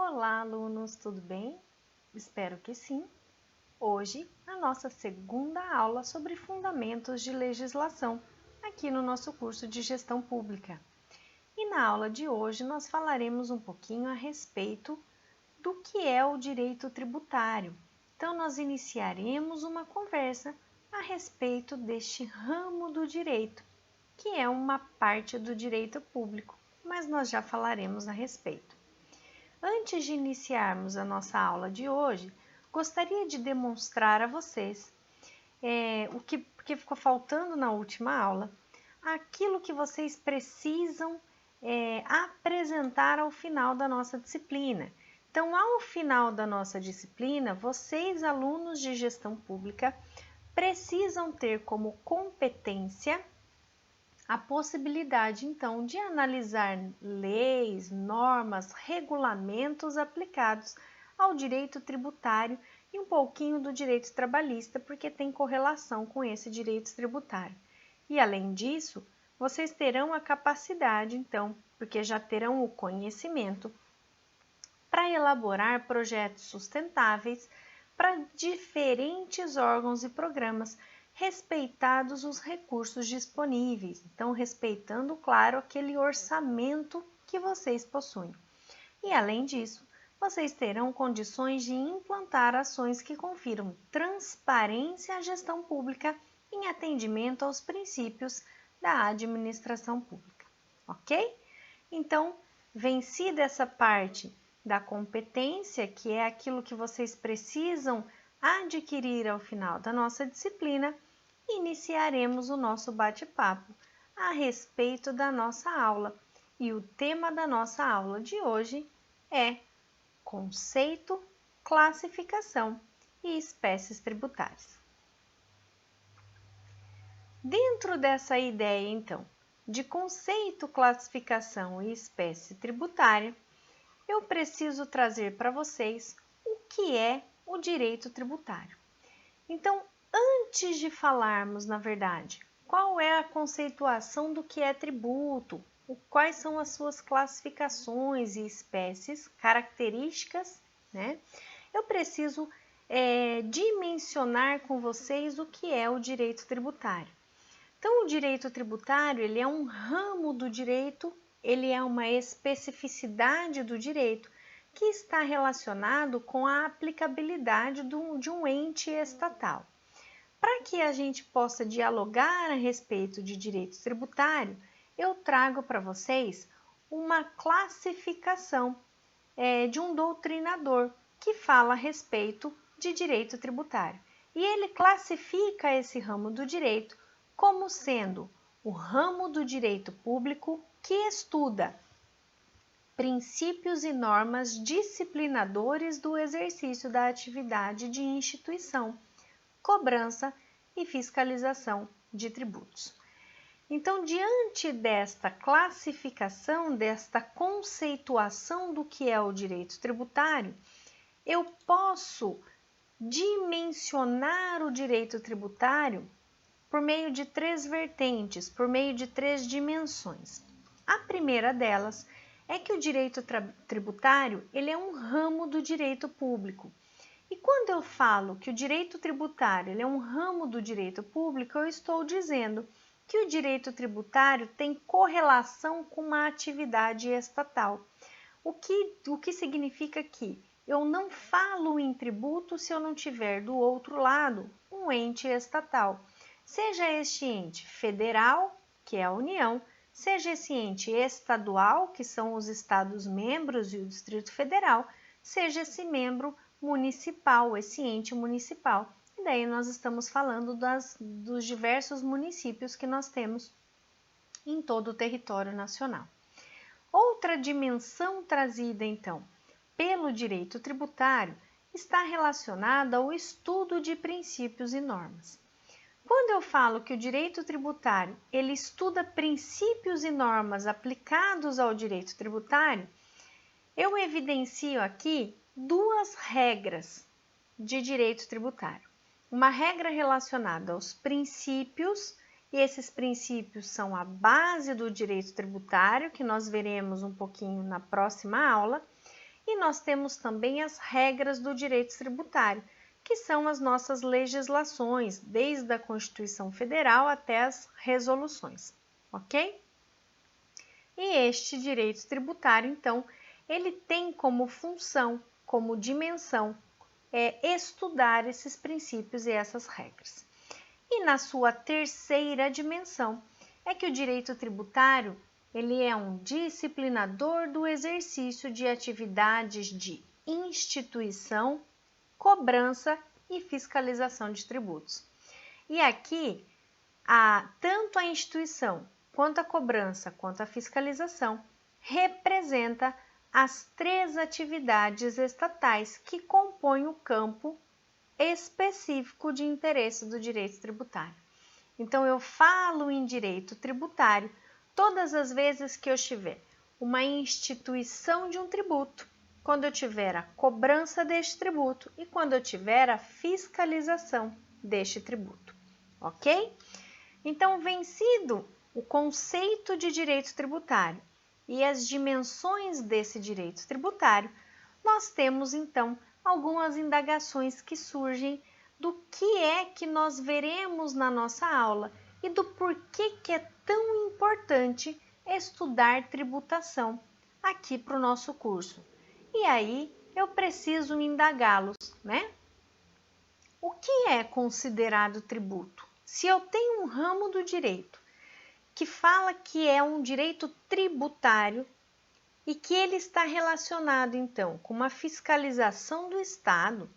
Olá, alunos, tudo bem? Espero que sim. Hoje, a nossa segunda aula sobre fundamentos de legislação, aqui no nosso curso de gestão pública. E na aula de hoje, nós falaremos um pouquinho a respeito do que é o direito tributário. Então, nós iniciaremos uma conversa a respeito deste ramo do direito, que é uma parte do direito público, mas nós já falaremos a respeito. Antes de iniciarmos a nossa aula de hoje, gostaria de demonstrar a vocês porque ficou faltando na última aula, aquilo que vocês precisam apresentar ao final da nossa disciplina. Então, ao final da nossa disciplina, vocês, alunos de gestão pública, precisam ter como competência a possibilidade, então, de analisar leis, normas, regulamentos aplicados ao direito tributário e um pouquinho do direito trabalhista, porque tem correlação com esse direito tributário. E, além disso, vocês terão a capacidade, então, porque já terão o conhecimento, para elaborar projetos sustentáveis para diferentes órgãos e programas, respeitados os recursos disponíveis, então respeitando, claro, aquele orçamento que vocês possuem. E além disso, vocês terão condições de implantar ações que confiram transparência à gestão pública em atendimento aos princípios da administração pública, ok? Então, vencida essa parte da competência, que é aquilo que vocês precisam adquirir ao final da nossa disciplina, iniciaremos o nosso bate-papo a respeito da nossa aula. E o tema da nossa aula de hoje é conceito, classificação e espécies tributárias. Dentro dessa ideia, então, de conceito, classificação e espécie tributária, eu preciso trazer para vocês o que é o direito tributário. Então, antes de falarmos, na verdade, qual é a conceituação do que é tributo, quais são as suas classificações e espécies, características, né? Eu preciso dimensionar com vocês o que é o direito tributário. Então, o direito tributário, ele é um ramo do direito, ele é uma especificidade do direito que está relacionado com a aplicabilidade de um ente estatal. Para que a gente possa dialogar a respeito de direito tributário, eu trago para vocês uma classificação de um doutrinador que fala a respeito de direito tributário. E ele classifica esse ramo do direito como sendo o ramo do direito público que estuda princípios e normas disciplinadores do exercício da atividade de instituição, cobrança e fiscalização de tributos. Então, diante desta classificação, desta conceituação do que é o direito tributário, eu posso dimensionar o direito tributário por meio de três vertentes, por meio de três dimensões. A primeira delas é que o direito tributário ele é um ramo do direito público. E quando eu falo que o direito tributário ele é um ramo do direito público, eu estou dizendo que o direito tributário tem correlação com uma atividade estatal. O que significa que eu não falo em tributo se eu não tiver do outro lado um ente estatal. Seja este ente federal, que é a União, seja esse ente estadual, que são os estados membros e o Distrito Federal, seja esse membro municipal, esse ente municipal. E daí nós estamos falando dos diversos municípios que nós temos em todo o território nacional. Outra dimensão trazida, então, pelo direito tributário está relacionada ao estudo de princípios e normas. Quando eu falo que o direito tributário ele estuda princípios e normas aplicados ao direito tributário, eu evidencio aqui duas regras de direito tributário. Uma regra relacionada aos princípios, e esses princípios são a base do direito tributário, que nós veremos um pouquinho na próxima aula, E nós temos também as regras do direito tributário, que são as nossas legislações, desde a Constituição Federal até as resoluções, ok? E este direito tributário, então, ele tem como função, como dimensão, estudar esses princípios e essas regras. E na sua terceira dimensão, é que o direito tributário ele é um disciplinador do exercício de atividades de instituição, cobrança e fiscalização de tributos. E aqui, tanto a instituição, quanto a cobrança, quanto a fiscalização, representa as três atividades estatais que compõem o campo específico de interesse do direito tributário. Então, eu falo em direito tributário todas as vezes que eu tiver uma instituição de um tributo, quando eu tiver a cobrança deste tributo e quando eu tiver a fiscalização deste tributo, ok? Então, vencido o conceito de direito tributário e as dimensões desse direito tributário, nós temos então algumas indagações que surgem do que é que nós veremos na nossa aula e do porquê que é tão importante estudar tributação aqui para o nosso curso. E aí eu preciso indagá-los, né? O que é considerado tributo? Se eu tenho um ramo do direito que fala que é um direito tributário e que ele está relacionado, então, com uma fiscalização do Estado,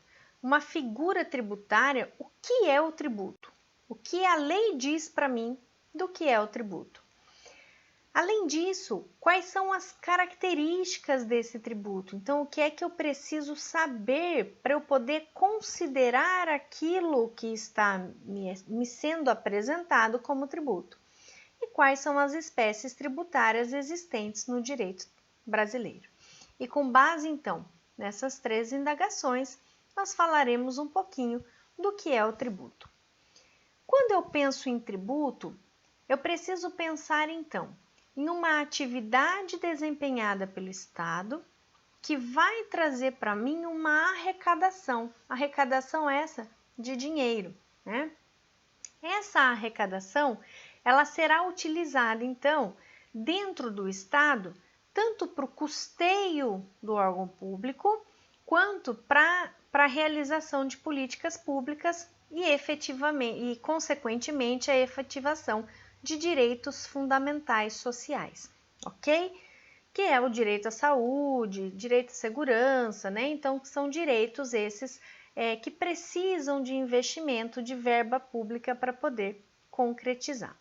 uma figura tributária, o que é o tributo? O que a lei diz para mim do que é o tributo? Além disso, quais são as características desse tributo? Então, o que é que eu preciso saber para eu poder considerar aquilo que está me sendo apresentado como tributo? E quais são as espécies tributárias existentes no direito brasileiro? E com base, então, nessas três indagações, nós falaremos um pouquinho do que é o tributo. Quando eu penso em tributo, eu preciso pensar, então, em uma atividade desempenhada pelo Estado que vai trazer para mim uma arrecadação. Arrecadação essa de dinheiro, né? Essa arrecadação, ela será utilizada, então, dentro do Estado, tanto para o custeio do órgão público, quanto para a realização de políticas públicas e, consequentemente, a efetivação de direitos fundamentais sociais, ok? Que é o direito à saúde, direito à segurança, né? Então, são direitos esses que precisam de investimento de verba pública para poder concretizar.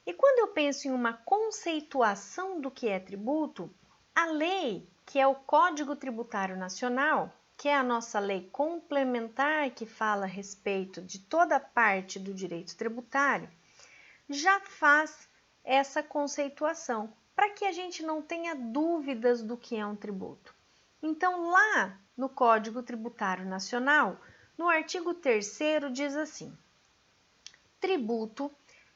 E quando eu penso em uma conceituação do que é tributo, a lei, que é o Código Tributário Nacional, que é a nossa lei complementar que fala a respeito de toda a parte do direito tributário, já faz essa conceituação, para que a gente não tenha dúvidas do que é um tributo. Então, lá no Código Tributário Nacional, no artigo 3º diz assim: tributo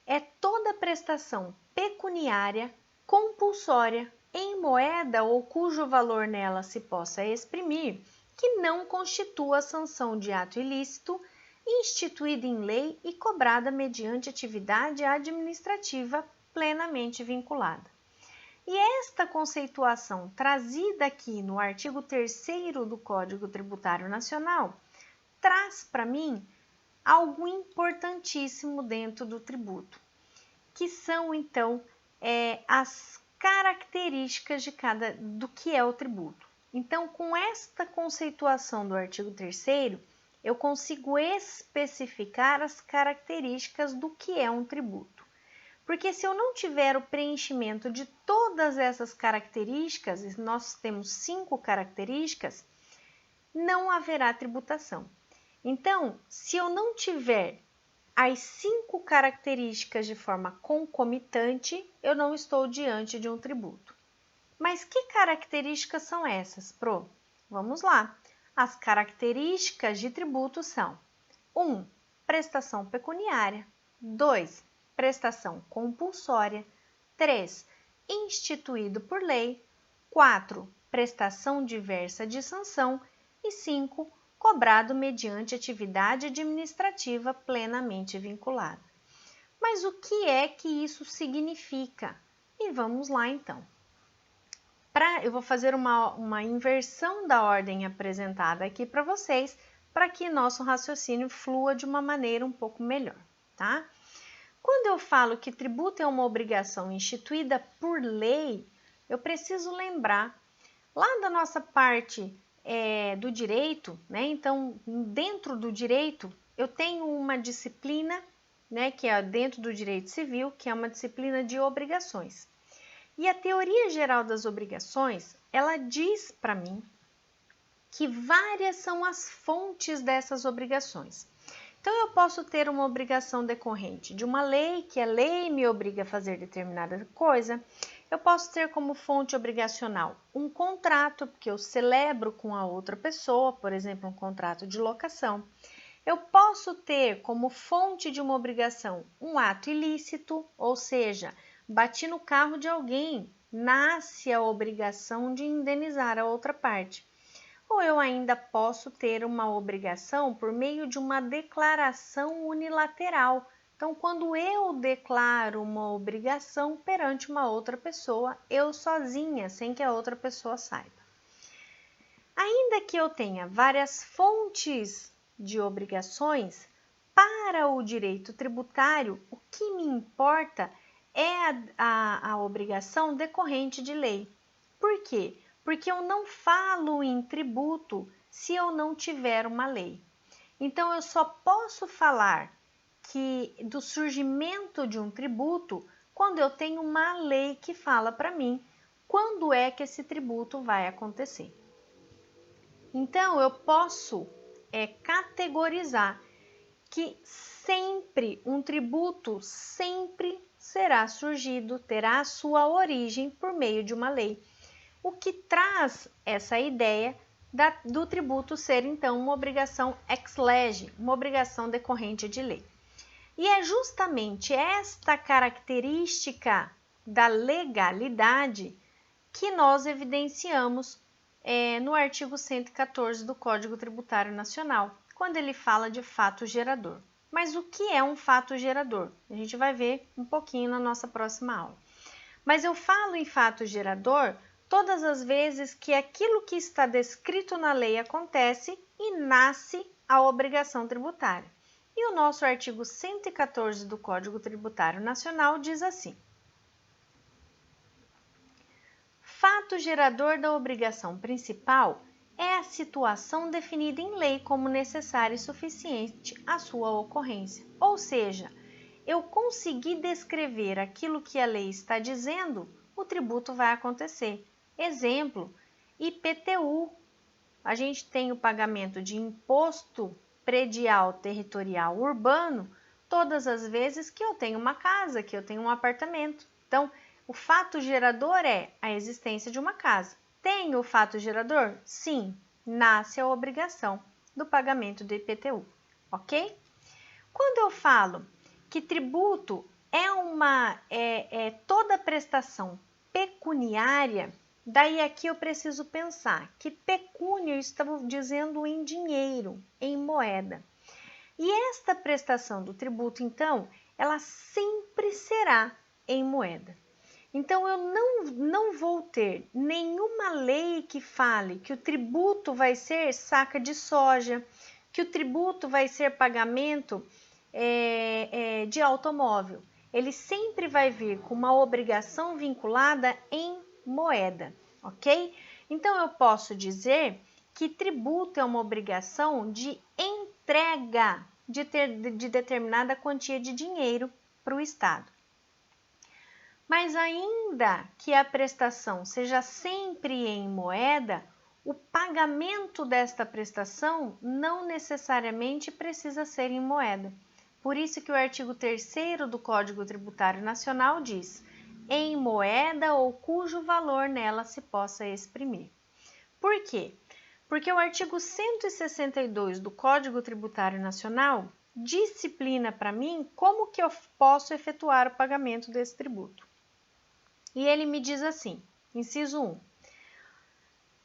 é toda prestação pecuniária compulsória em moeda ou cujo valor nela se possa exprimir, que não constitua sanção de ato ilícito, instituída em lei e cobrada mediante atividade administrativa plenamente vinculada. E esta conceituação trazida aqui no artigo 3º do Código Tributário Nacional traz para mim algo importantíssimo dentro do tributo, que são então as características do que é o tributo. Então, com esta conceituação do artigo 3º, eu consigo especificar as características do que é um tributo. Porque se eu não tiver o preenchimento de todas essas características, e nós temos 5 características, não haverá tributação. Então, se eu não tiver as 5 características de forma concomitante, eu não estou diante de um tributo. Mas que características são essas, Pro? Vamos lá. As características de tributo são: 1. Prestação pecuniária. 2. Prestação compulsória. 3. Instituído por lei. 4. prestação diversa de sanção. E 5, cobrado mediante atividade administrativa plenamente vinculada. Mas o que é que isso significa? E vamos lá então. Eu vou fazer uma inversão da ordem apresentada aqui para vocês, para que nosso raciocínio flua de uma maneira um pouco melhor, tá? Quando eu falo que tributo é uma obrigação instituída por lei, eu preciso lembrar lá da nossa parte do direito, né? Então, dentro do direito, eu tenho uma disciplina, né, que é dentro do direito civil, que é uma disciplina de obrigações. E a teoria geral das obrigações, ela diz para mim que várias são as fontes dessas obrigações. Então, eu posso ter uma obrigação decorrente de uma lei, que a lei me obriga a fazer determinada coisa. Eu posso ter como fonte obrigacional um contrato, porque eu celebro com a outra pessoa, por exemplo, um contrato de locação. Eu posso ter como fonte de uma obrigação um ato ilícito, ou seja, bati no carro de alguém, nasce a obrigação de indenizar a outra parte. Ou eu ainda posso ter uma obrigação por meio de uma declaração unilateral. Então, quando eu declaro uma obrigação perante uma outra pessoa, eu sozinha, sem que a outra pessoa saiba. Ainda que eu tenha várias fontes de obrigações, para o direito tributário, o que me importa é a obrigação decorrente de lei. Por quê? Porque eu não falo em tributo se eu não tiver uma lei. Então, eu só posso falar do surgimento de um tributo quando eu tenho uma lei que fala para mim quando é que esse tributo vai acontecer. Então, eu posso categorizar que sempre um tributo sempre será surgido, terá a sua origem por meio de uma lei. O que traz essa ideia do tributo ser, então, uma obrigação ex lege, uma obrigação decorrente de lei. E é justamente esta característica da legalidade que nós evidenciamos no artigo 114 do Código Tributário Nacional, quando ele fala de fato gerador. Mas o que é um fato gerador? A gente vai ver um pouquinho na nossa próxima aula. Mas eu falo em fato gerador todas as vezes que aquilo que está descrito na lei acontece e nasce a obrigação tributária. E o nosso artigo 114 do Código Tributário Nacional diz assim: fato gerador da obrigação principal é a situação definida em lei como necessária e suficiente à sua ocorrência. Ou seja, eu consegui descrever aquilo que a lei está dizendo, o tributo vai acontecer. Exemplo, IPTU. A gente tem o pagamento de imposto predial territorial urbano todas as vezes que eu tenho uma casa, que eu tenho um apartamento. Então, o fato gerador é a existência de uma casa. Tem o fato gerador? Sim, nasce a obrigação do pagamento do IPTU, ok? Quando eu falo que tributo é toda prestação pecuniária, daí aqui eu preciso pensar que pecúnia eu estava dizendo em dinheiro, em moeda. E esta prestação do tributo, então, ela sempre será em moeda. Então, eu não vou ter nenhuma lei que fale que o tributo vai ser saca de soja, que o tributo vai ser pagamento de automóvel. Ele sempre vai vir com uma obrigação vinculada em moeda, ok? Então, eu posso dizer que tributo é uma obrigação de entrega de determinada quantia de dinheiro para o Estado. Mas ainda que a prestação seja sempre em moeda, o pagamento desta prestação não necessariamente precisa ser em moeda. Por isso que o artigo 3º do Código Tributário Nacional diz: em moeda ou cujo valor nela se possa exprimir. Por quê? Porque o artigo 162 do Código Tributário Nacional disciplina para mim como que eu posso efetuar o pagamento desse tributo. E ele me diz assim, inciso 1,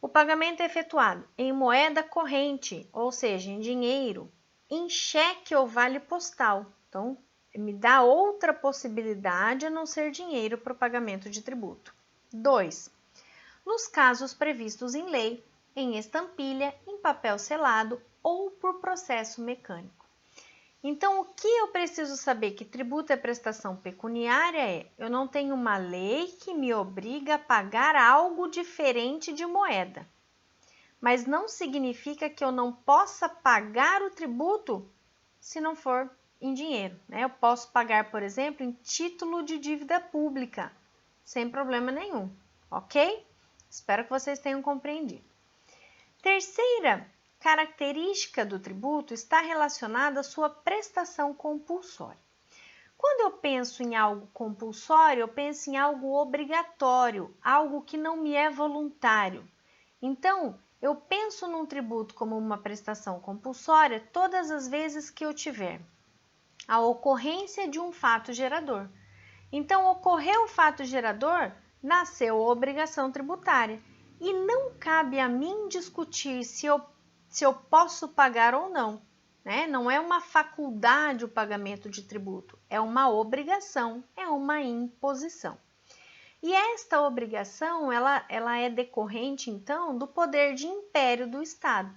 O pagamento é efetuado em moeda corrente, ou seja, em dinheiro, em cheque ou vale postal. Então, me dá outra possibilidade a não ser dinheiro para o pagamento de tributo. 2. Nos casos previstos em lei, em estampilha, em papel selado ou por processo mecânico. Então, o que eu preciso saber que tributo é prestação pecuniária é, eu não tenho uma lei que me obriga a pagar algo diferente de moeda. Mas não significa que eu não possa pagar o tributo se não for em dinheiro, né? Eu posso pagar, por exemplo, em título de dívida pública, sem problema nenhum, ok? Espero que vocês tenham compreendido. Terceira característica do tributo está relacionada à sua prestação compulsória. Quando eu penso em algo compulsório, eu penso em algo obrigatório, algo que não me é voluntário. Então, eu penso num tributo como uma prestação compulsória todas as vezes que eu tiver a ocorrência de um fato gerador. Então, ocorreu o fato gerador, nasceu a obrigação tributária. E não cabe a mim discutir se eu posso pagar ou não, né? Não é uma faculdade o pagamento de tributo, é uma obrigação, é uma imposição. E esta obrigação, ela é decorrente, então, do poder de império do Estado.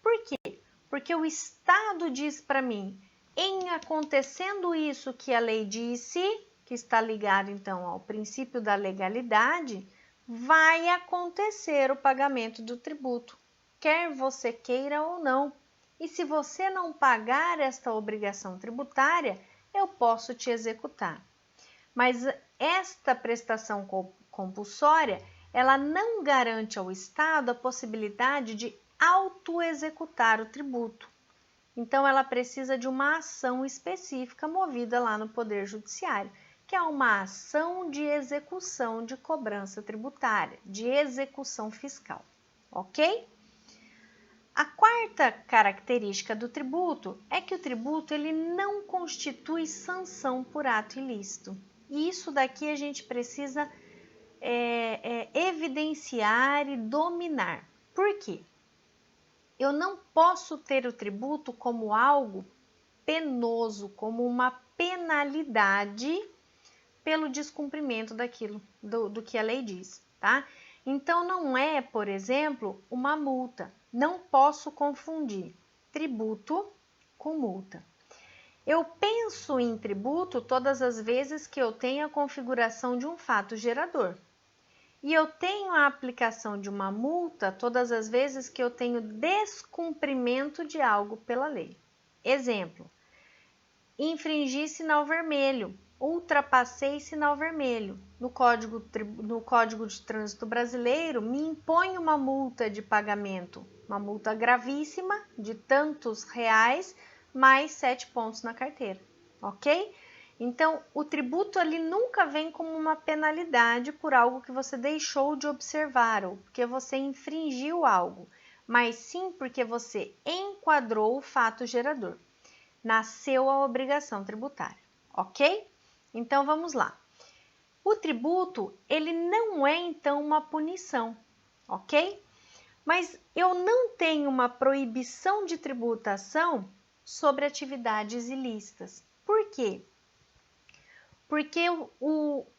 Por quê? Porque o Estado diz para mim, em acontecendo isso que a lei disse, que está ligado, então, ao princípio da legalidade, vai acontecer o pagamento do tributo, quer você queira ou não. E se você não pagar esta obrigação tributária, eu posso te executar. Mas esta prestação compulsória, ela não garante ao Estado a possibilidade de autoexecutar o tributo. Então, ela precisa de uma ação específica movida lá no Poder Judiciário, que é uma ação de execução de cobrança tributária, de execução fiscal, ok? A quarta característica do tributo é que o tributo ele não constitui sanção por ato ilícito. E isso daqui a gente precisa evidenciar e dominar. Por quê? Eu não posso ter o tributo como algo penoso, como uma penalidade pelo descumprimento daquilo, do que a lei diz, tá? Então, não é, por exemplo, uma multa. Não posso confundir tributo com multa. Eu penso em tributo todas as vezes que eu tenho a configuração de um fato gerador. E eu tenho a aplicação de uma multa todas as vezes que eu tenho descumprimento de algo pela lei. Exemplo, infringi sinal vermelho, ultrapassei sinal vermelho. No Código de Trânsito Brasileiro, me impõe uma multa de pagamento, uma multa gravíssima de tantos reais, mais 7 pontos na carteira, ok? Então, o tributo ali nunca vem como uma penalidade por algo que você deixou de observar ou porque você infringiu algo, mas sim porque você enquadrou o fato gerador. Nasceu a obrigação tributária, ok? Então, vamos lá. O tributo, ele não é, então, uma punição, ok? Mas eu não tenho uma proibição de tributação sobre atividades ilícitas. Por quê? Porque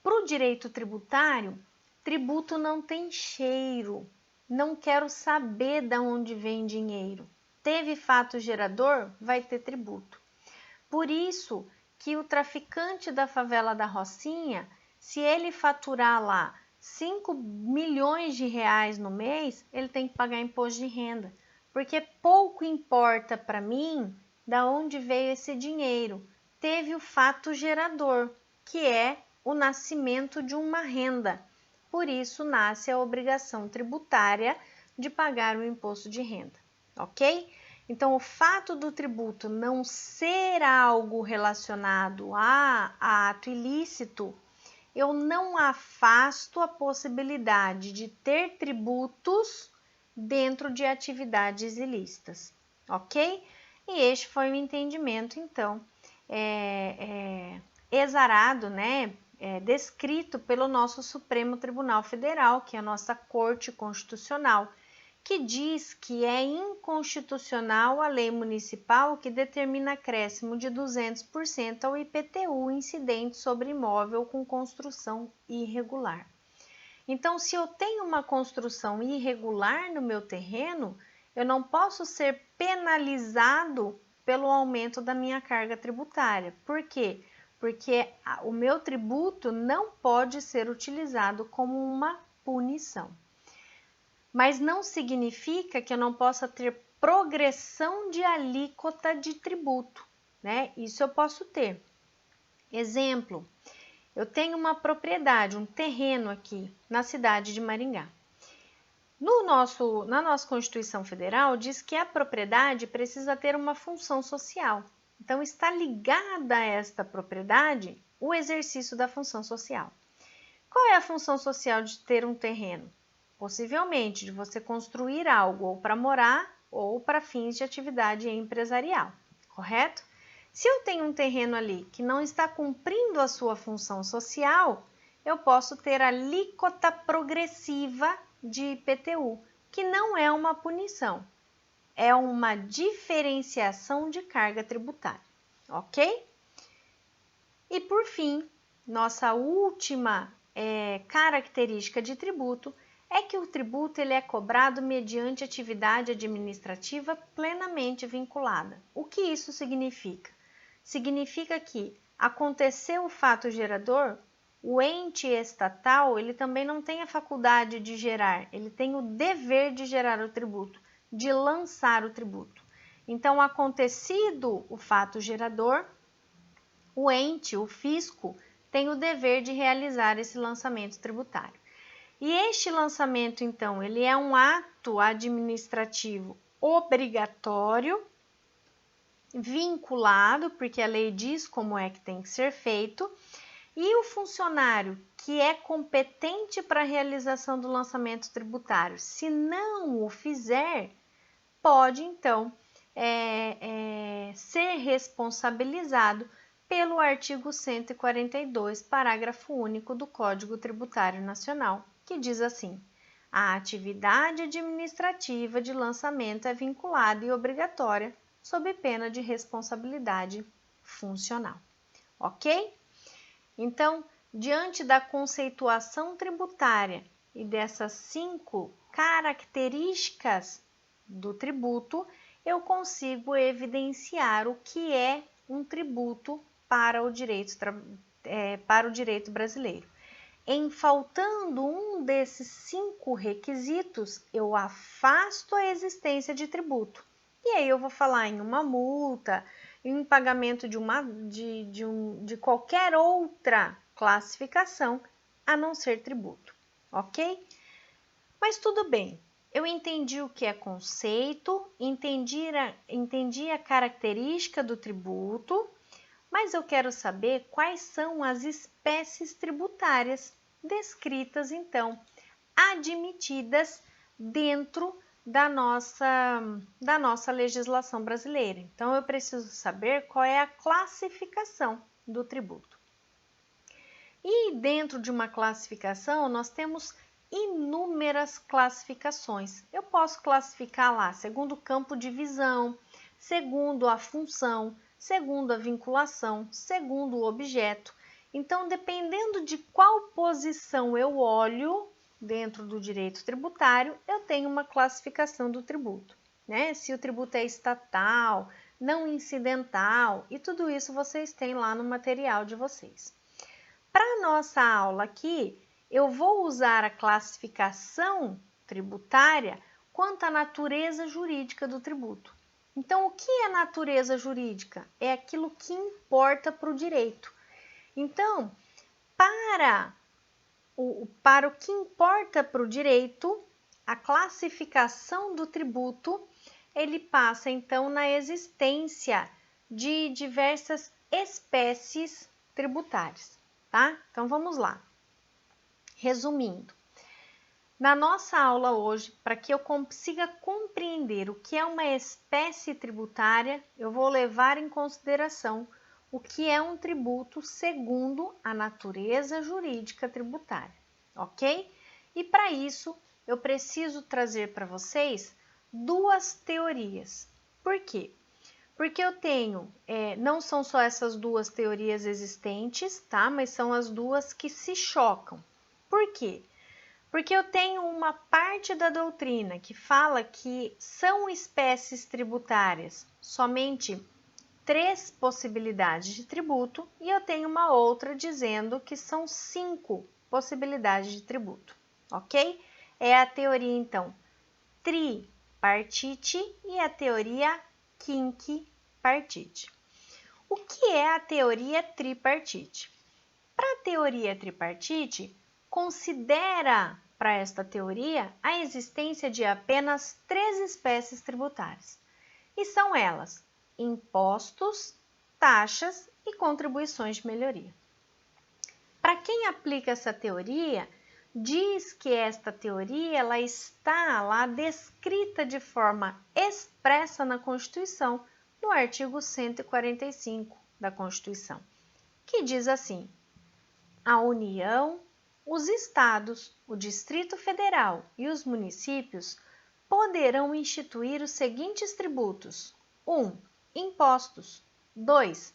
para o direito tributário, tributo não tem cheiro. Não quero saber de onde vem dinheiro. Teve fato gerador, vai ter tributo. Por isso que o traficante da favela da Rocinha, se ele faturar lá 5 milhões de reais no mês, ele tem que pagar imposto de renda. Porque pouco importa para mim da onde veio esse dinheiro. Teve o fato gerador, que é o nascimento de uma renda. Por isso nasce a obrigação tributária de pagar o imposto de renda, ok? Então, o fato do tributo não ser algo relacionado a ato ilícito, eu não afasto a possibilidade de ter tributos dentro de atividades ilícitas, ok? E este foi o entendimento, então, exarado, né? descrito pelo nosso Supremo Tribunal Federal, que é a nossa Corte Constitucional, que diz que é inconstitucional a lei municipal que determina acréscimo de 200% ao IPTU incidente sobre imóvel com construção irregular. Então, se eu tenho uma construção irregular no meu terreno, eu não posso ser penalizado pelo aumento da minha carga tributária. Por quê? Porque o meu tributo não pode ser utilizado como uma punição. Mas não significa que eu não possa ter progressão de alíquota de tributo, né? Isso eu posso ter. Exemplo, eu tenho uma propriedade, um terreno aqui na cidade de Maringá. Na nossa Constituição Federal diz que a propriedade precisa ter uma função social. Então, está ligada a esta propriedade o exercício da função social. Qual é a função social de ter um terreno? Possivelmente de você construir algo ou para morar ou para fins de atividade empresarial, correto? Se eu tenho um terreno ali que não está cumprindo a sua função social, eu posso ter alíquota progressiva de IPTU, que não é uma punição, é uma diferenciação de carga tributária, ok? E por fim, nossa última característica de tributo é que o tributo ele é cobrado mediante atividade administrativa plenamente vinculada. O que isso significa? Significa que aconteceu o fato gerador, o ente estatal ele também não tem a faculdade de gerar, ele tem o dever de gerar o tributo, de lançar o tributo. Então, acontecido o fato gerador, o ente, o fisco, tem o dever de realizar esse lançamento tributário. E este lançamento, então, ele é um ato administrativo obrigatório, vinculado, porque a lei diz como é que tem que ser feito, e o funcionário que é competente para a realização do lançamento tributário, se não o fizer, pode, então, ser responsabilizado pelo artigo 142, parágrafo único do Código Tributário Nacional, que diz assim: a atividade administrativa de lançamento é vinculada e obrigatória, sob pena de responsabilidade funcional. Ok? Então, diante da conceituação tributária e dessas 5 características do tributo, eu consigo evidenciar o que é um tributo para o direito brasileiro. Em faltando um desses 5 requisitos, eu afasto a existência de tributo. E aí eu vou falar em uma multa, em pagamento de qualquer outra classificação, a não ser tributo, ok? Mas tudo bem, eu entendi o que é conceito, entendi a característica do tributo, mas eu quero saber quais são as espécies tributárias descritas, então, admitidas dentro da nossa legislação brasileira. Então, eu preciso saber qual é a classificação do tributo. E dentro de uma classificação, nós temos inúmeras classificações. Eu posso classificar lá segundo o campo de visão, segundo a função, segundo a vinculação, segundo o objeto. Então, dependendo de qual posição eu olho dentro do direito tributário, eu tenho uma classificação do tributo, né? Se o tributo é estatal, não incidental, e tudo isso vocês têm lá no material de vocês. Para a nossa aula aqui, eu vou usar a classificação tributária quanto à natureza jurídica do tributo. Então, o que é natureza jurídica? É aquilo que importa para o direito. Então, para o que importa para o direito, a classificação do tributo, ele passa, então, na existência de diversas espécies tributárias, tá? Então, vamos lá. Resumindo, na nossa aula hoje, para que eu consiga compreender o que é uma espécie tributária, eu vou levar em consideração o que é um tributo segundo a natureza jurídica tributária, ok? E para isso, eu preciso trazer para vocês duas teorias. Por quê? Porque eu tenho, não são só essas duas teorias existentes, tá? Mas são as duas que se chocam. Por quê? Porque eu tenho uma parte da doutrina que fala que são espécies tributárias somente 3 possibilidades de tributo e eu tenho uma outra dizendo que são 5 possibilidades de tributo, ok? É a teoria, então, tripartite e a teoria quinquipartite. O que é a teoria tripartite? Para a teoria tripartite, considera para esta teoria a existência de apenas 3 espécies tributárias. E são elas: impostos, taxas e contribuições de melhoria. Para quem aplica essa teoria, diz que esta teoria ela está lá descrita de forma expressa na Constituição, no artigo 145 da Constituição, que diz assim: a União, os estados, o Distrito Federal e os municípios poderão instituir os seguintes tributos: 1. Impostos. 2.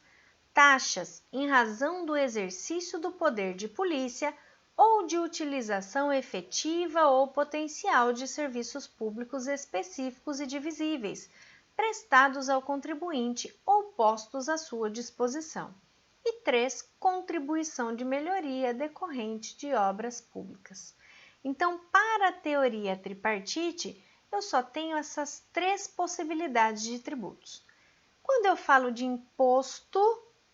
Taxas em razão do exercício do poder de polícia ou de utilização efetiva ou potencial de serviços públicos específicos e divisíveis, prestados ao contribuinte ou postos à sua disposição. E 3. Contribuição de melhoria decorrente de obras públicas. Então, para a teoria tripartite, eu só tenho essas 3 possibilidades de tributos. Quando eu falo de imposto,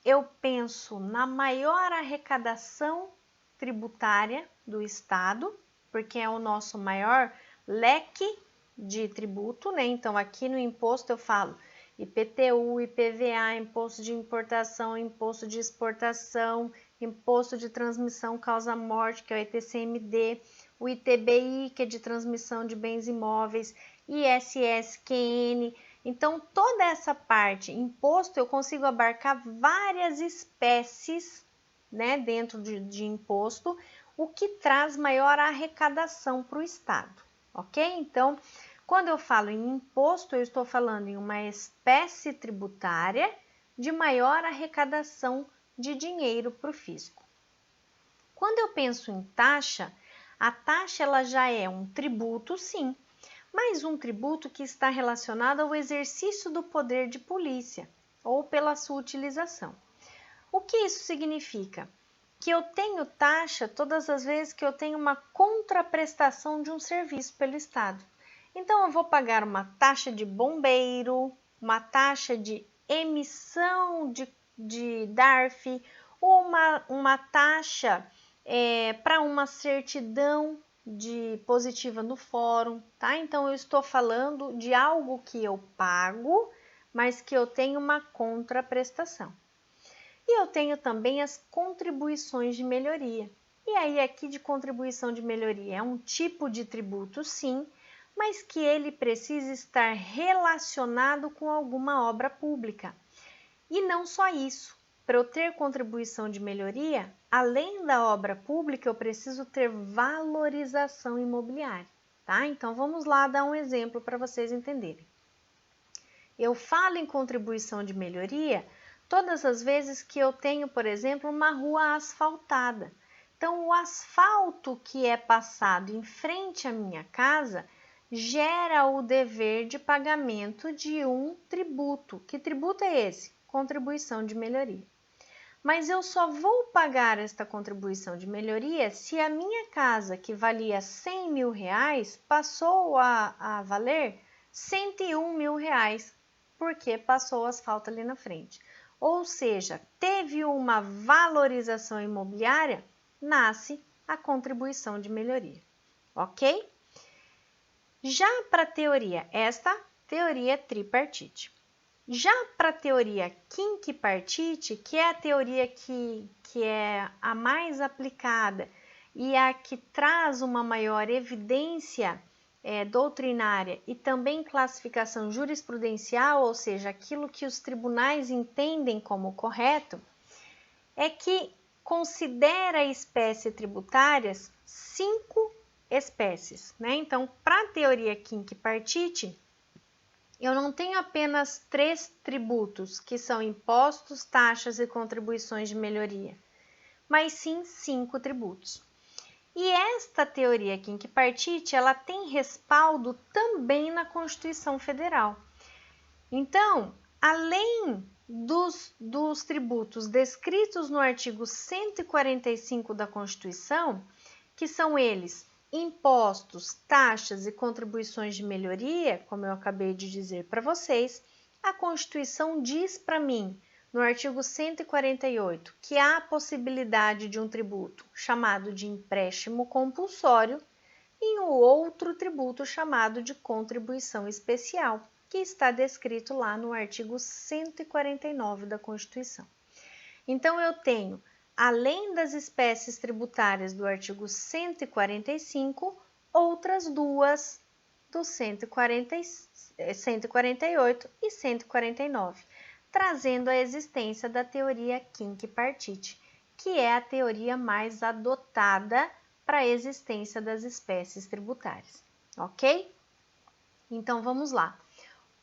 eu penso na maior arrecadação tributária do Estado, porque é o nosso maior leque de tributo, né? Então, aqui no imposto eu falo IPTU, IPVA, imposto de importação, imposto de exportação, imposto de transmissão causa-morte, que é o ITCMD, o ITBI, que é de transmissão de bens imóveis, ISSQN. Então, toda essa parte, imposto, eu consigo abarcar várias espécies, né, dentro de imposto, o que traz maior arrecadação para o Estado, ok? Então, quando eu falo em imposto, eu estou falando em uma espécie tributária de maior arrecadação de dinheiro para o fisco. Quando eu penso em taxa, a taxa ela já é um tributo, sim, mas um tributo que está relacionado ao exercício do poder de polícia ou pela sua utilização. O que isso significa? Que eu tenho taxa todas as vezes que eu tenho uma contraprestação de um serviço pelo Estado. Então, eu vou pagar uma taxa de bombeiro, uma taxa de emissão de DARF, ou uma taxa para uma certidão de positiva no fórum, tá? Então, eu estou falando de algo que eu pago, mas que eu tenho uma contraprestação. E eu tenho também as contribuições de melhoria. E aí, aqui de contribuição de melhoria é um tipo de tributo, sim, mas que ele precisa estar relacionado com alguma obra pública. E não só isso. Para eu ter contribuição de melhoria, além da obra pública, eu preciso ter valorização imobiliária, tá? Então, vamos lá dar um exemplo para vocês entenderem. Eu falo em contribuição de melhoria todas as vezes que eu tenho, por exemplo, uma rua asfaltada. Então, o asfalto que é passado em frente à minha casa gera o dever de pagamento de um tributo. Que tributo é esse? Contribuição de melhoria. Mas eu só vou pagar esta contribuição de melhoria se a minha casa, que valia 100 mil reais, passou a valer 101 mil reais, porque passou o asfalto ali na frente. Ou seja, teve uma valorização imobiliária, nasce a contribuição de melhoria, ok? Já para a teoria, esta teoria tripartite. Já para a teoria quinquipartite, que é a teoria que é a mais aplicada e a que traz uma maior evidência doutrinária e também classificação jurisprudencial, ou seja, aquilo que os tribunais entendem como correto, é que considera espécie tributárias 5 espécies, né? Então, para a teoria quinquepartite, eu não tenho apenas 3 tributos, que são impostos, taxas e contribuições de melhoria, mas sim 5 tributos. E esta teoria quinquepartite, ela tem respaldo também na Constituição Federal. Então, além dos tributos descritos no artigo 145 da Constituição, que são eles impostos, taxas e contribuições de melhoria, como eu acabei de dizer para vocês, a Constituição diz para mim, no artigo 148, que há a possibilidade de um tributo chamado de empréstimo compulsório e um outro tributo chamado de contribuição especial, que está descrito lá no artigo 149 da Constituição. Então, eu tenho, além das espécies tributárias do artigo 145, outras duas do 148 e 149, trazendo a existência da teoria quinquepartite, que é a teoria mais adotada para a existência das espécies tributárias, ok? Então, vamos lá.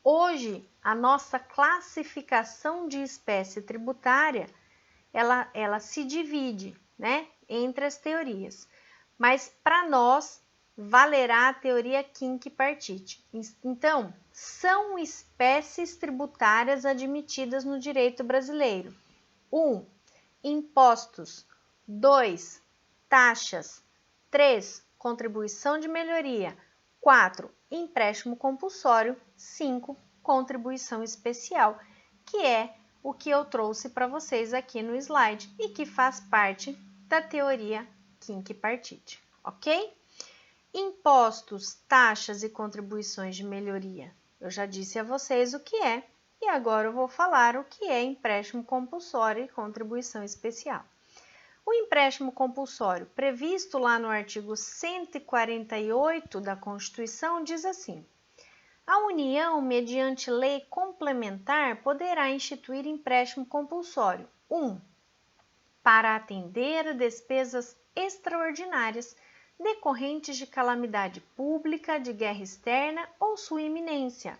Hoje, a nossa classificação de espécie tributária, ela se divide, né, entre as teorias, mas para nós valerá a teoria quinquepartite. Então, são espécies tributárias admitidas no direito brasileiro. 1. Impostos. 2. Taxas. 3. Contribuição de melhoria. 4. Empréstimo compulsório. 5. Contribuição especial, que é o que eu trouxe para vocês aqui no slide e que faz parte da teoria quinquepartite, ok? Impostos, taxas e contribuições de melhoria. Eu já disse a vocês o que é e agora eu vou falar o que é empréstimo compulsório e contribuição especial. O empréstimo compulsório, previsto lá no artigo 148 da Constituição, diz assim: a União, mediante lei complementar, poderá instituir empréstimo compulsório. 1. Para atender despesas extraordinárias decorrentes de calamidade pública, de guerra externa ou sua iminência.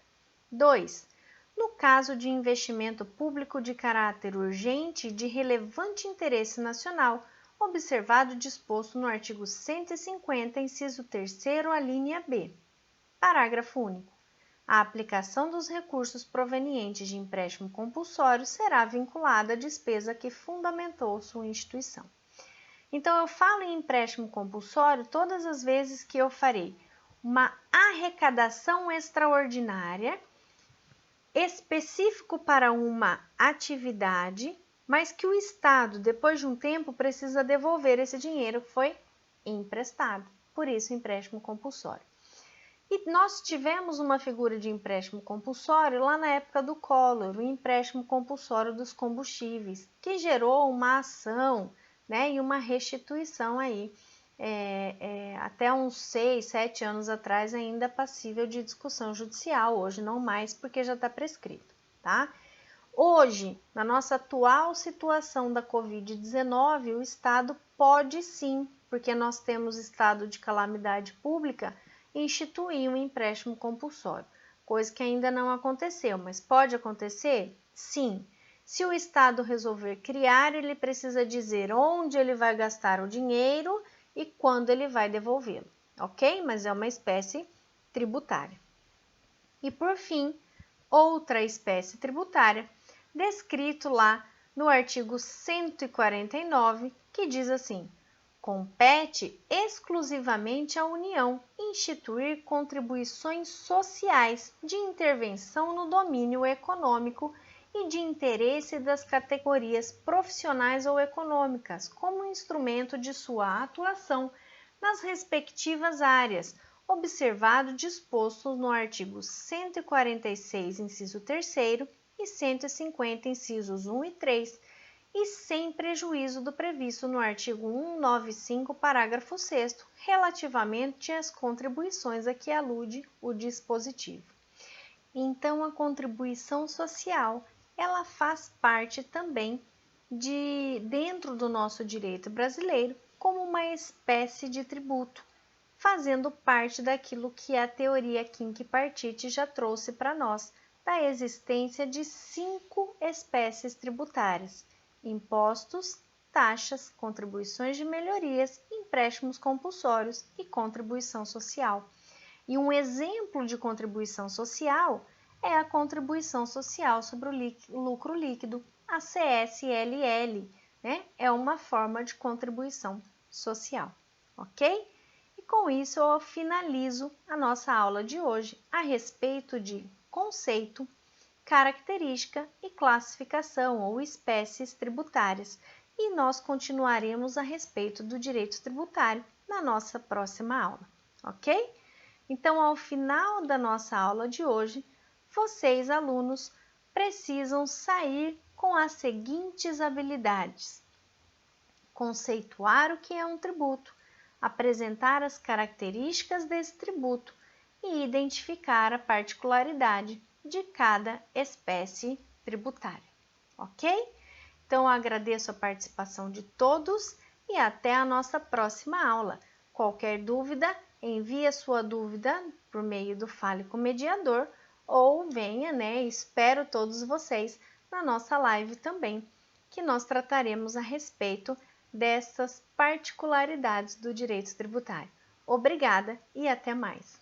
2. No caso de investimento público de caráter urgente e de relevante interesse nacional, observado o disposto no artigo 150, inciso 3º, a linha B. Parágrafo único. A aplicação dos recursos provenientes de empréstimo compulsório será vinculada à despesa que fundamentou sua instituição. Então, eu falo em empréstimo compulsório todas as vezes que eu farei uma arrecadação extraordinária, específico para uma atividade, mas que o Estado, depois de um tempo, precisa devolver esse dinheiro que foi emprestado. Por isso, empréstimo compulsório. E nós tivemos uma figura de empréstimo compulsório lá na época do Collor, o empréstimo compulsório dos combustíveis, que gerou uma ação, né, e uma restituição aí, até uns 6, 7 anos atrás ainda passível de discussão judicial, hoje não mais porque já está prescrito, tá? Hoje, na nossa atual situação da Covid-19, o Estado pode sim, porque nós temos estado de calamidade pública, instituir um empréstimo compulsório, coisa que ainda não aconteceu, mas pode acontecer? Sim. Se o Estado resolver criar, ele precisa dizer onde ele vai gastar o dinheiro e quando ele vai devolvê-lo, ok? Mas é uma espécie tributária. E por fim, outra espécie tributária, descrito lá no artigo 149, que diz assim: compete exclusivamente à União instituir contribuições sociais de intervenção no domínio econômico e de interesse das categorias profissionais ou econômicas, como instrumento de sua atuação nas respectivas áreas, observado disposto no artigo 146, inciso 3º, e 150, incisos 1 e 3, e sem prejuízo do previsto no artigo 195, parágrafo 6º, relativamente às contribuições a que alude o dispositivo. Então, a contribuição social, ela faz parte também dentro do nosso direito brasileiro, como uma espécie de tributo, fazendo parte daquilo que a teoria Quinquepartite já trouxe para nós, da existência de 5 espécies tributárias: impostos, taxas, contribuições de melhorias, empréstimos compulsórios e contribuição social. E um exemplo de contribuição social é a contribuição social sobre o lucro líquido, a CSLL, né? É uma forma de contribuição social, ok? E com isso eu finalizo a nossa aula de hoje a respeito de conceito, característica e classificação ou espécies tributárias. E nós continuaremos a respeito do direito tributário na nossa próxima aula, ok? Então, ao final da nossa aula de hoje, vocês, alunos, precisam sair com as seguintes habilidades: conceituar o que é um tributo, apresentar as características desse tributo e identificar a particularidade de cada espécie tributária, ok? Então, eu agradeço a participação de todos e até a nossa próxima aula. Qualquer dúvida, envie a sua dúvida por meio do Fale com o Mediador ou venha, né? Espero todos vocês na nossa live também, que nós trataremos a respeito dessas particularidades do direito tributário. Obrigada e até mais!